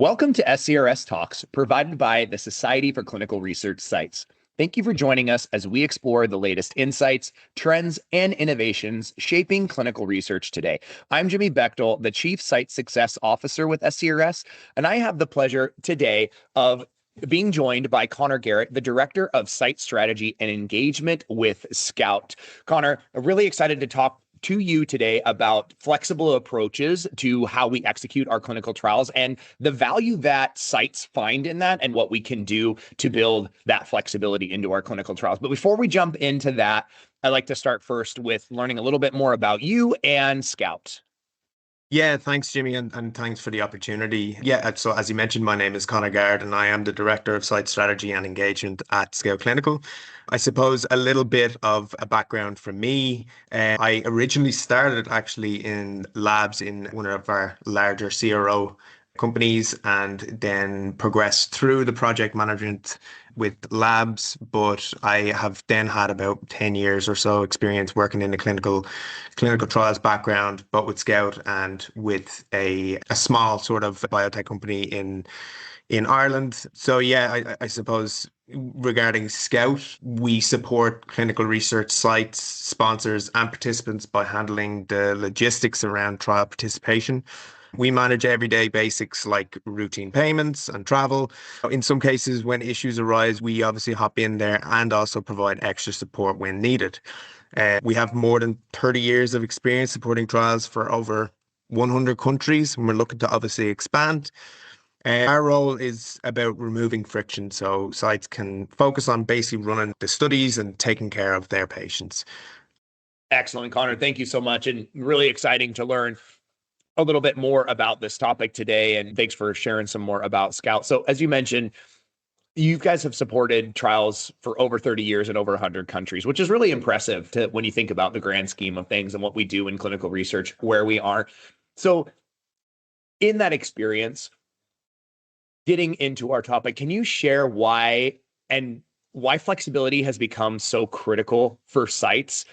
Welcome to SCRS Talks, provided by the Society for Clinical Research Sites. Thank you for joining us as we explore the latest insights, trends, and innovations shaping clinical research today. I'm Jimmy Bechtel, the Chief Site Success Officer with SCRS, and I have the pleasure today of being joined by Conor Garrett, the Director of Site Strategy and Engagement with Scout. Conor, I'm really excited to talk to you today about flexible approaches to how we execute our clinical trials and the value that sites find in that and what we can do to build that flexibility into our clinical trials. But before we jump into that, I'd like to start first with learning a little bit more about you and Scout. Yeah, thanks, Jimmy, and thanks for the opportunity. Yeah, so as you mentioned, my name is Conor Garrett, and I am the Director of Site Strategy and Engagement at Scout Clinical. I suppose a little bit of a background from me. I originally started actually in labs in one of our larger CRO companies and then progressed through the project management with labs, but I have then had about 10 years or so experience working in the clinical trials background, but with Scout and with a small sort of biotech company in Ireland. So yeah, I suppose regarding Scout, we support clinical research sites, sponsors, and participants by handling the logistics around trial participation. We manage everyday basics like routine payments and travel. In some cases, when issues arise, we obviously hop in there and also provide extra support when needed. We have more than 30 years of experience supporting trials for over 100 countries, and we're looking to obviously expand. Our role is about removing friction so sites can focus on basically running the studies and taking care of their patients. Excellent, Conor. Thank you so much. And really exciting to learn a little bit more about this topic today. And thanks for sharing some more about Scout. So as you mentioned, you guys have supported trials for over 30 years in over 100 countries, which is really impressive when you think about the grand scheme of things and what we do in clinical research, where we are. So in that experience, getting into our topic, can you share why flexibility has become so critical for sites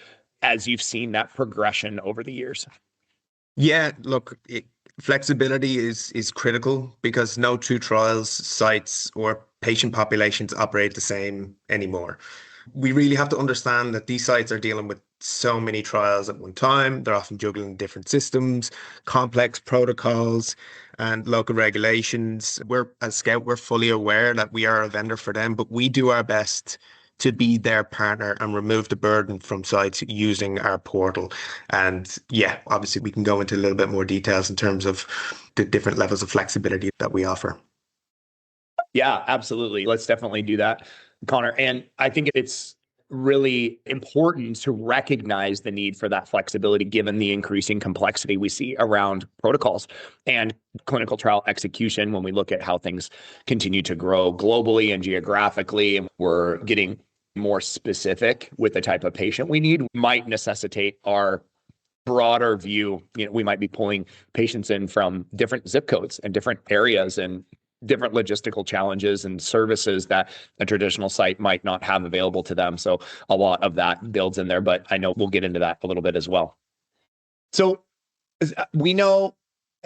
as you've seen that progression over the years? Yeah, look, flexibility is critical because no two trials, sites, or patient populations operate the same anymore. We really have to understand that these sites are dealing with so many trials at one time. They're often juggling different systems, complex protocols, and local regulations. As Scout, we're fully aware that we are a vendor for them, but we do our best to be their partner and remove the burden from sites using our portal. And yeah, obviously we can go into a little bit more details in terms of the different levels of flexibility that we offer. Yeah, absolutely. Let's definitely do that, Conor. And I think it's really important to recognize the need for that flexibility given the increasing complexity we see around protocols and clinical trial execution when we look at how things continue to grow globally and geographically. And we're getting more specific with the type of patient we need might necessitate our broader view. We might be pulling patients in from different zip codes and different areas and different logistical challenges and services that a traditional site might not have available to them. So a lot of that builds in there, but I know we'll get into that a little bit as well. So we know,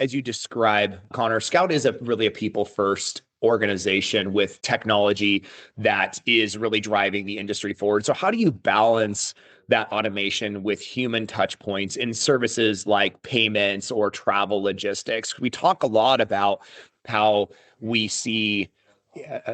as you describe, Conor, Scout is really a people-first organization with technology that is really driving the industry forward. So how do you balance that automation with human touch points in services like payments or travel logistics? We talk a lot about how we see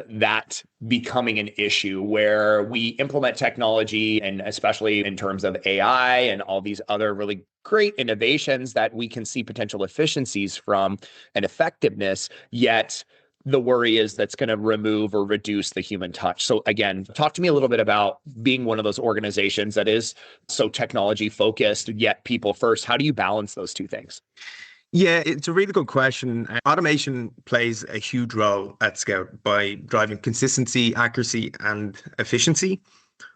that becoming an issue where we implement technology, and especially in terms of AI and all these other really great innovations that we can see potential efficiencies from and effectiveness, yet the worry is that's going to remove or reduce the human touch. So again, talk to me a little bit about being one of those organizations that is so technology focused, yet people first. How do you balance those two things? Yeah, it's a really good question. Automation plays a huge role at Scout by driving consistency, accuracy, and efficiency.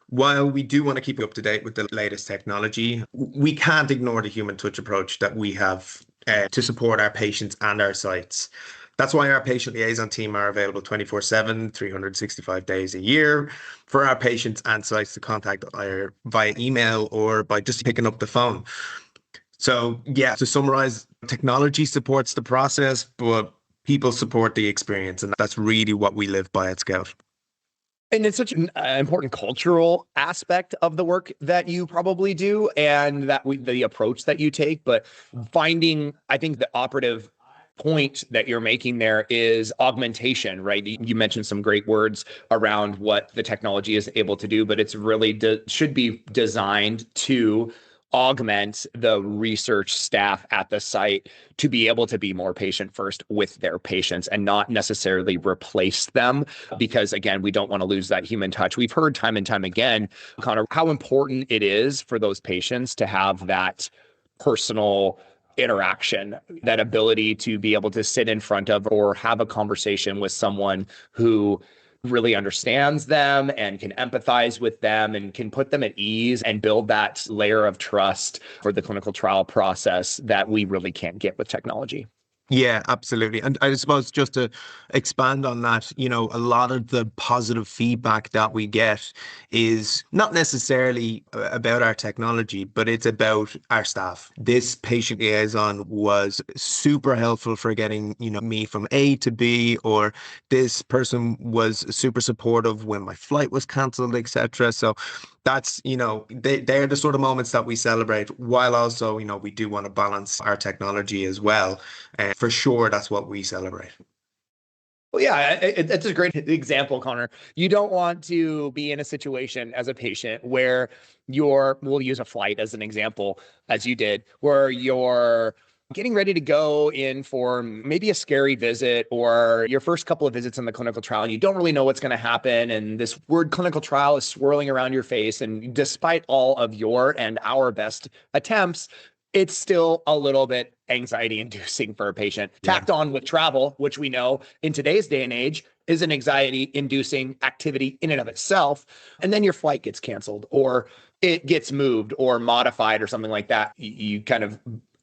While we do want to keep up to date with the latest technology, we can't ignore the human touch approach that we have to support our patients and our sites. That's why our patient liaison team are available 24/7, 365 days a year for our patients and sites to contact either via email or by just picking up the phone. So yeah, to summarize, technology supports the process, but People support the experience, and that's really what we live by at Scout. And it's such an important cultural aspect of the work that you probably do and the approach that you take. But finding, I think the operative point that you're making there is augmentation, right? You mentioned some great words around what the technology is able to do, but it's really should be designed to augment the research staff at the site to be able to be more patient first with their patients and not necessarily replace them, because again, we don't want to lose that human touch. We've heard time and time again, Conor, how important it is for those patients to have that personal interaction, that ability to be able to sit in front of or have a conversation with someone who really understands them and can empathize with them and can put them at ease and build that layer of trust for the clinical trial process that we really can't get with technology. Yeah, absolutely. And I suppose just to expand on that, a lot of the positive feedback that we get is not necessarily about our technology, but it's about our staff. This patient liaison was super helpful for getting, me from A to B, or this person was super supportive when my flight was cancelled, etc. So that's, they're the sort of moments that we celebrate, while also, we do want to balance our technology as well. And for sure, that's what we celebrate. Well, yeah, it's a great example, Conor. You don't want to be in a situation as a patient where we'll use a flight as an example, as you did, where you're getting ready to go in for maybe a scary visit or your first couple of visits in the clinical trial, and you don't really know what's going to happen. And this word clinical trial is swirling around your face. And despite all of your and our best attempts, it's still a little bit anxiety inducing for a patient. Yeah. Tacked on with travel, which we know in today's day and age is an anxiety inducing activity in and of itself. And then your flight gets canceled or it gets moved or modified or something like that. You kind of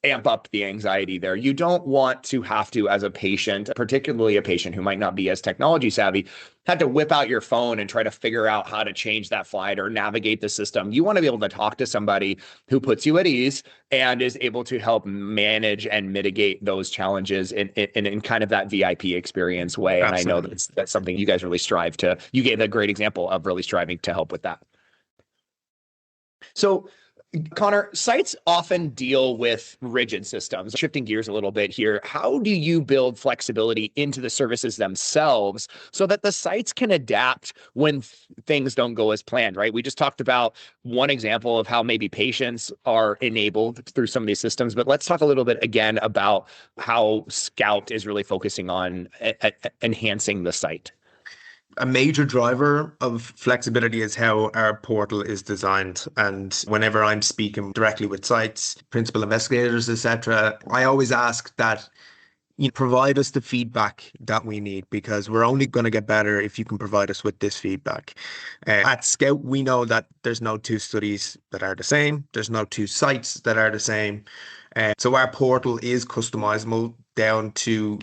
amp up the anxiety there. You don't want to have to, as a patient, particularly a patient who might not be as technology savvy, have to whip out your phone and try to figure out how to change that flight or navigate the system. You want to be able to talk to somebody who puts you at ease and is able to help manage and mitigate those challenges in kind of that VIP experience way. Absolutely. And I know that's something you guys really strive to. You gave a great example of really striving to help with that. So, Conor, sites often deal with rigid systems. Shifting gears a little bit here, how do you build flexibility into the services themselves so that the sites can adapt when things don't go as planned, right? We just talked about one example of how maybe patients are enabled through some of these systems, but let's talk a little bit again about how Scout is really focusing on enhancing the site. A major driver of flexibility is how our portal is designed. And whenever I'm speaking directly with sites, principal investigators, etc., I always ask that you provide us the feedback that we need, because we're only going to get better if you can provide us with this feedback. At Scout, we know that there's no two studies that are the same. There's no two sites that are the same. So our portal is customizable down to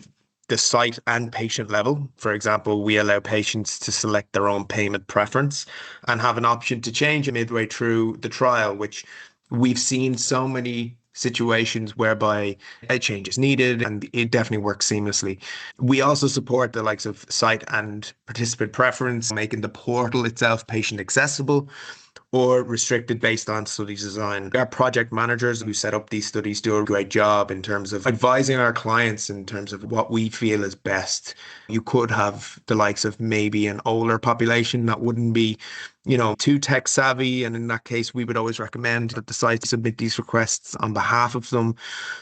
the site and patient level. For example, we allow patients to select their own payment preference and have an option to change midway through the trial, which we've seen so many situations whereby a change is needed and it definitely works seamlessly. We also support the likes of site and participant preference, making the portal itself patient accessible or restricted based on study design. Our project managers who set up these studies do a great job in terms of advising our clients in terms of what we feel is best. You could have the likes of maybe an older population that wouldn't be, too tech savvy. And in that case, we would always recommend that the site submit these requests on behalf of them.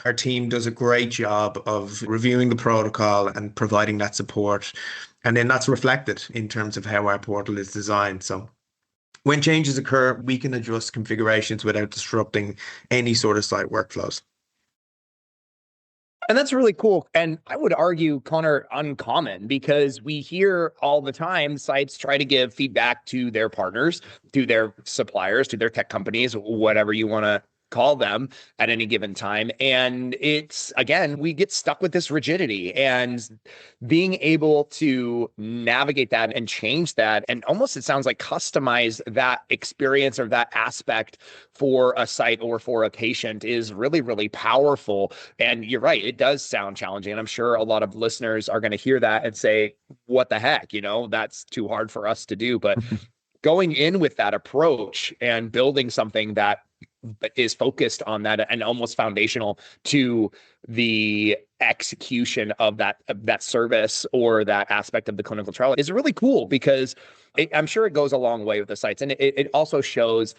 Our team does a great job of reviewing the protocol and providing that support. And then that's reflected in terms of how our portal is designed. So when changes occur, we can adjust configurations without disrupting any sort of site workflows. And that's really cool. And I would argue, Conor, uncommon, because we hear all the time sites try to give feedback to their partners, to their suppliers, to their tech companies, whatever you want to call them at any given time. And it's, again, we get stuck with this rigidity, and being able to navigate that and change that, and almost, it sounds like, customize that experience or that aspect for a site or for a patient is really, really powerful. And you're right, it does sound challenging. And I'm sure a lot of listeners are going to hear that and say, what the heck, that's too hard for us to do. But going in with that approach and building something that is focused on that and almost foundational to the execution of that service or that aspect of the clinical trial is really cool, because I'm sure it goes a long way with the sites. And it also shows,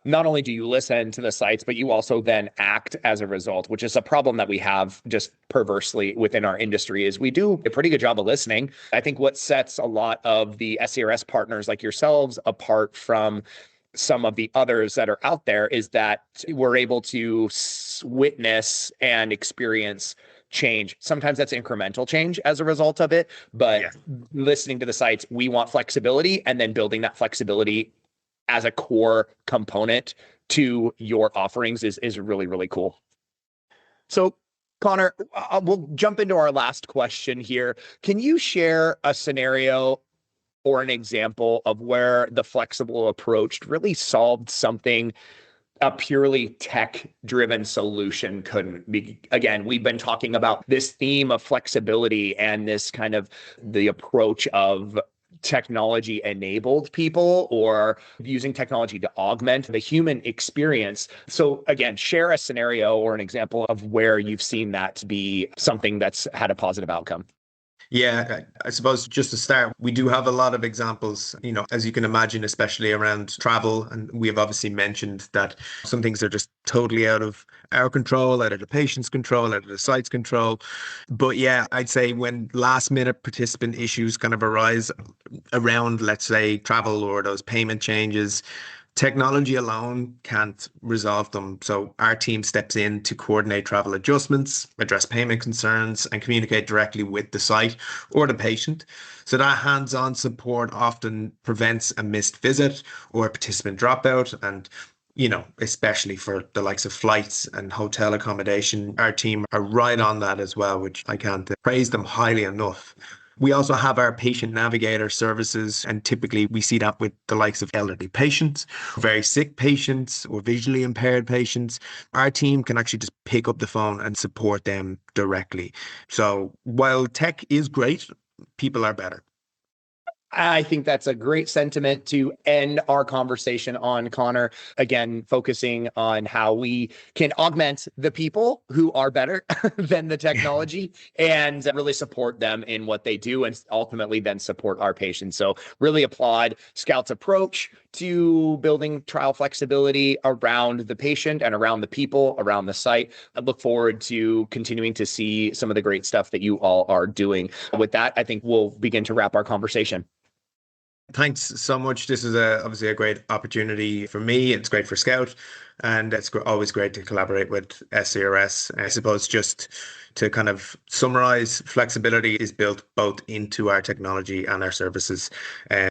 not only do you listen to the sites, but you also then act as a result, which is a problem that we have just perversely within our industry. Is we do a pretty good job of listening. I think what sets a lot of the SCRS partners like yourselves apart from some of the others that are out there is that we're able to witness and experience change. Sometimes that's incremental change as a result of it, but listening to the sites, we want flexibility, and then building that flexibility as a core component to your offerings is really, really cool. So, Conor, we'll jump into our last question here. Can you share a scenario or an example of where the flexible approach really solved something a purely tech-driven solution couldn't be? Again, we've been talking about this theme of flexibility and this kind of the approach of technology enabled people, or using technology to augment the human experience. So again, share a scenario or an example of where you've seen that be something that's had a positive outcome. Yeah, I suppose just to start, we do have a lot of examples, as you can imagine, especially around travel. And we have obviously mentioned that some things are just totally out of our control, out of the patient's control, out of the site's control. But yeah, I'd say when last minute participant issues kind of arise around, let's say, travel or those payment changes, technology alone can't resolve them. So our team steps in to coordinate travel adjustments, address payment concerns, and communicate directly with the site or the patient. So that hands-on support often prevents a missed visit or a participant dropout. And especially for the likes of flights and hotel accommodation, our team are right on that as well, which I can't praise them highly enough. We also have our patient navigator services, and typically we see that with the likes of elderly patients, very sick patients, or visually impaired patients. Our team can actually just pick up the phone and support them directly. So while tech is great, people are better. I think that's a great sentiment to end our conversation on, Conor. Again, focusing on how we can augment the people who are better than the technology and really support them in what they do, and ultimately then support our patients. So really applaud Scout's approach to building trial flexibility around the patient and around the people, around the site. I look forward to continuing to see some of the great stuff that you all are doing. With that, I think we'll begin to wrap our conversation. Thanks so much. This is obviously a great opportunity for me. It's great for Scout, and it's always great to collaborate with SCRS. I suppose just to kind of summarize, flexibility is built both into our technology and our services.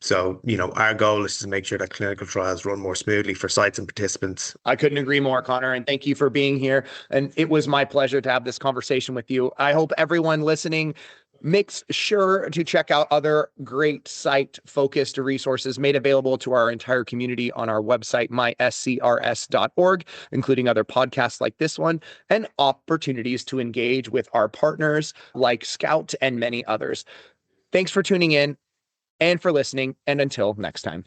So, our goal is to make sure that clinical trials run more smoothly for sites and participants. I couldn't agree more, Conor, and thank you for being here. And it was my pleasure to have this conversation with you. I hope everyone listening makes sure to check out other great site-focused resources made available to our entire community on our website, myscrs.org, including other podcasts like this one, and opportunities to engage with our partners like Scout and many others. Thanks for tuning in and for listening, and until next time.